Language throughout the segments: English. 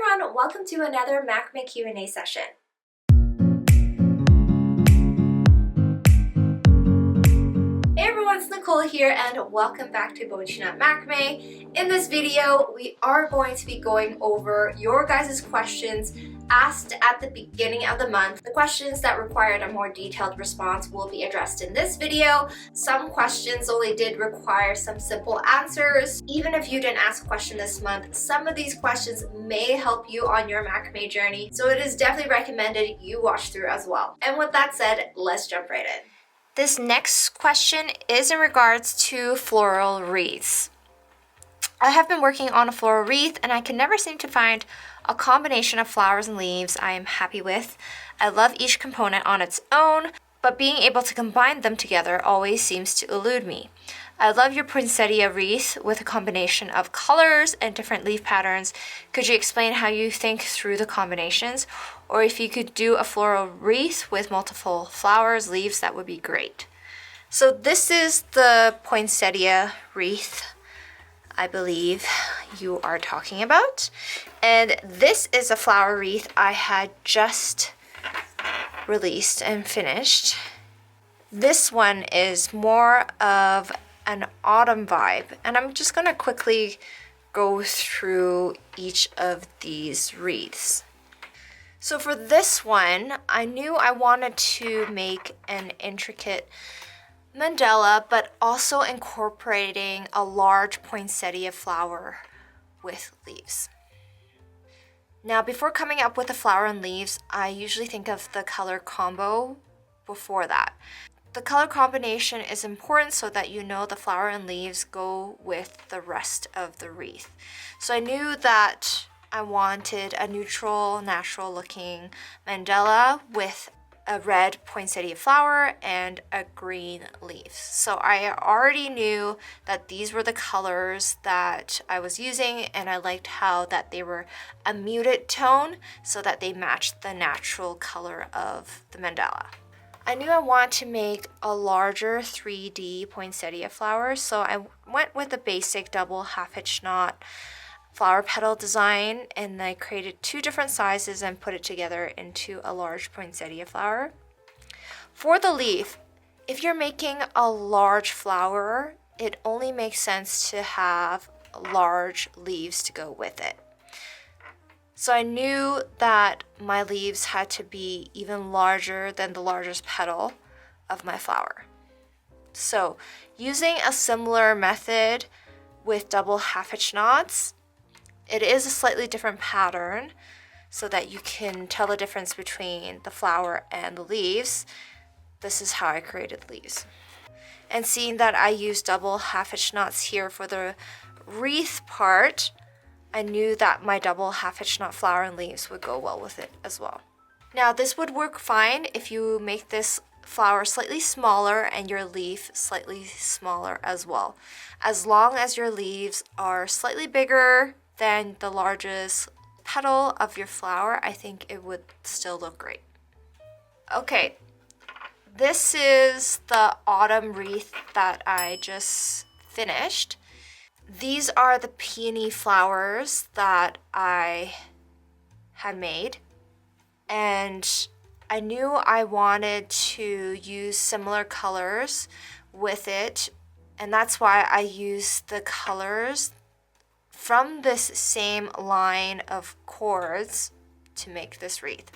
everyone, welcome to another macrame Q&A session. Hey everyone, it's Nicole here and welcome back to BOCHIKNOT macrame. In this video, we are going to be going over your guys' questions asked at the beginning of the month. The questions that required a more detailed response will be addressed in this video. Some questions only did require some simple answers. Even if you didn't ask a question this month, some of these questions may help you on your macrame journey, so it is definitely recommended you watch through as well. And with that said, let's jump right in. This next question is in regards to floral wreaths. I have been working on a floral wreath and I can never seem to find a combination of flowers and leaves I am happy with. I love each component on its own, but being able to combine them together always seems to elude me. I love your poinsettia wreath with a combination of colors and different leaf patterns. Could you explain how you think through the combinations? Or if you could do a floral wreath with multiple flowers, leaves, that would be great. So this is the poinsettia wreath I believe you are talking about. And this is a flower wreath I had just released and finished. This one is more of an autumn vibe, and I'm just gonna quickly go through each of these wreaths. So for this one, I knew I wanted to make an intricate mandala, but also incorporating a large poinsettia flower with leaves. Now, before coming up with the flower and leaves, I usually think of the color combo before that. The color combination is important so that you know the flower and leaves go with the rest of the wreath. So I knew that I wanted a neutral, natural looking mandala with a red poinsettia flower and a green leaf. So I already knew that these were the colors that I was using, and I liked how that they were a muted tone so that they matched the natural color of the mandala. I knew I wanted to make a larger 3D poinsettia flower, so I went with a basic double half-hitch knot flower petal design, and I created two different sizes and put it together into a large poinsettia flower. For the leaf, if you're making a large flower, it only makes sense to have large leaves to go with it. So I knew that my leaves had to be even larger than the largest petal of my flower. So using a similar method with double half-hitch knots, it is a slightly different pattern so that you can tell the difference between the flower and the leaves. This is how I created leaves. And seeing that I used double half-hitch knots here for the wreath part, I knew that my double half-hitch knot flower and leaves would go well with it as well. Now this would work fine if you make this flower slightly smaller and your leaf slightly smaller as well. As long as your leaves are slightly bigger than the largest petal of your flower, I think it would still look great. Okay, this is the autumn wreath that I just finished. These are the peony flowers that I had made, and I knew I wanted to use similar colors with it, and that's why I used the colors from this same line of cords to make this wreath.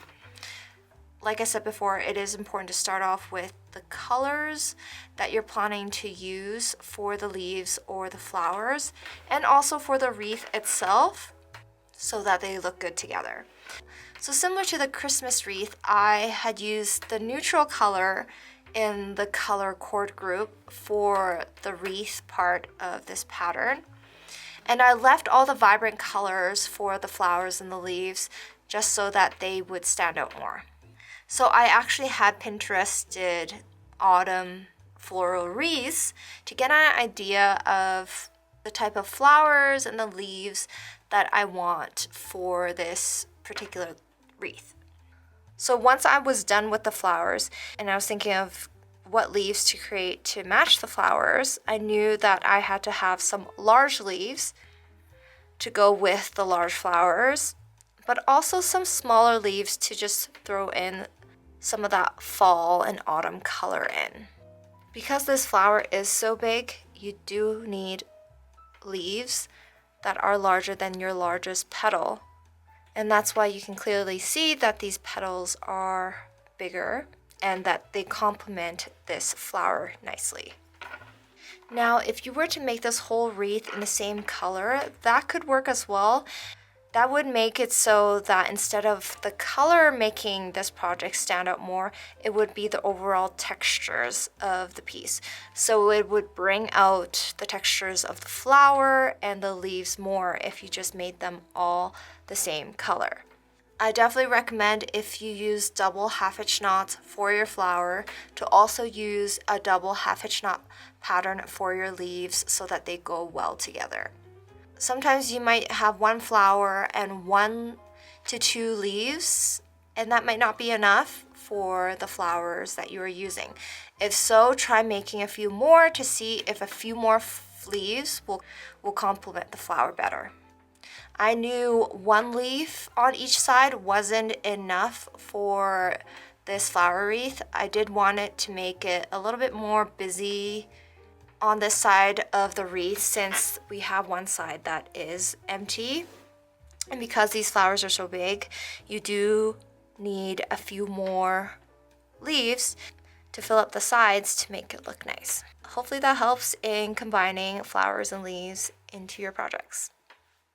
Like I said before, it is important to start off with the colors that you're planning to use for the leaves or the flowers, and also for the wreath itself, so that they look good together. So similar to the Christmas wreath, I had used the neutral color in the color cord group for the wreath part of this pattern. And I left all the vibrant colors for the flowers and the leaves just so that they would stand out more. So I actually had Pinterested autumn floral wreaths to get an idea of the type of flowers and the leaves that I want for this particular wreath. So once I was done with the flowers and I was thinking of what leaves to create to match the flowers, I knew that I had to have some large leaves to go with the large flowers, but also some smaller leaves to just throw in some of that fall and autumn color in. Because this flower is so big, you do need leaves that are larger than your largest petal. And that's why you can clearly see that these petals are bigger and that they complement this flower nicely. Now, if you were to make this whole wreath in the same color, that could work as well. That would make it so that instead of the color making this project stand out more, it would be the overall textures of the piece. So it would bring out the textures of the flower and the leaves more if you just made them all the same color. I definitely recommend, if you use double half-hitch knots for your flower, to also use a double half-hitch knot pattern for your leaves so that they go well together. Sometimes you might have one flower and 1 to 2 leaves, and that might not be enough for the flowers that you are using. If so, try making a few more to see if a few more leaves will complement the flower better. I knew 1 leaf on each side wasn't enough for this flower wreath. I did want it to make it a little bit more busy on this side of the wreath, since we have one side that is empty. And because these flowers are so big, you do need a few more leaves to fill up the sides to make it look nice. Hopefully that helps in combining flowers and leaves into your projects.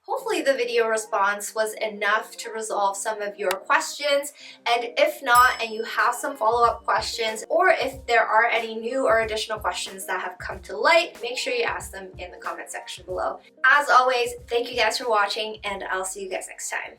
Hopefully the video response was enough to resolve some of your questions, and if not, and you have some follow-up questions, or if there are any new or additional questions that have come to light, make sure you ask them in the comment section below. As always, thank you guys for watching, and I'll see you guys next time.